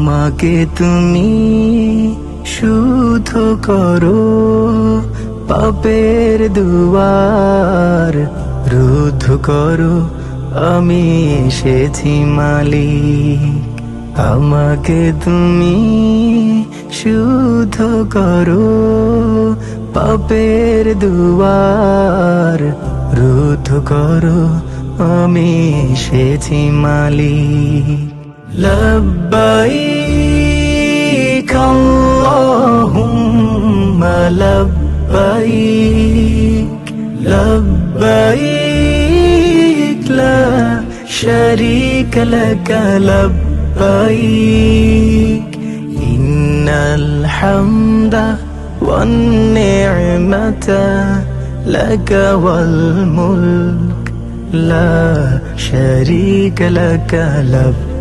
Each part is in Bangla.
আমাকে তুমি শুদ্ধ করো, পাপের দুয়ার রুদ্ধ করো, আমি এসেছি মালিক। আমাকে তুমি শুদ্ধ করো, পাপের দুয়ার রুদ্ধ করো, আমি এসেছি মালিক। লব্বাইক আল্লাহুম্মা লব্বাইক, লব্বাইক লা শারীকা লাক লব্বাইক, ইন্নাল হামদা ওয়ান নি'মাতা লাকা ওয়াল মুলক লা শারীকা লাক লব্বাইক।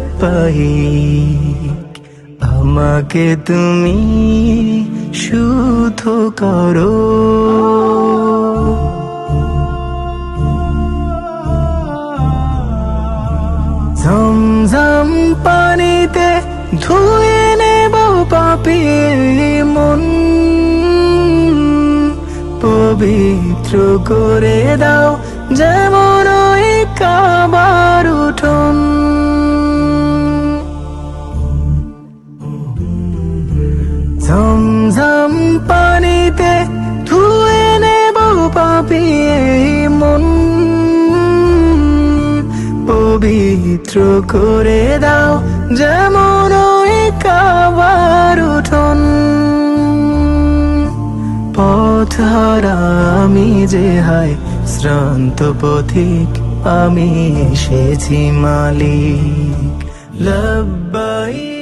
আমাকে তুমি শুদ্ধ করো। ঝমঝম পানিতে ধুয়ে নেব পাপী মন, পবিত্র করে দাও যেমন ওই কাবার উঠোন। ঝমঝম পানিতে ধুয়ে নেব পাপী মন, পবিত্র করে দাও যেমন ওই কাবার উঠোন। পথহারা আমি যে হায় শ্রান্ত পথিক, আমি এসেছি মালিক। লব্বাইক।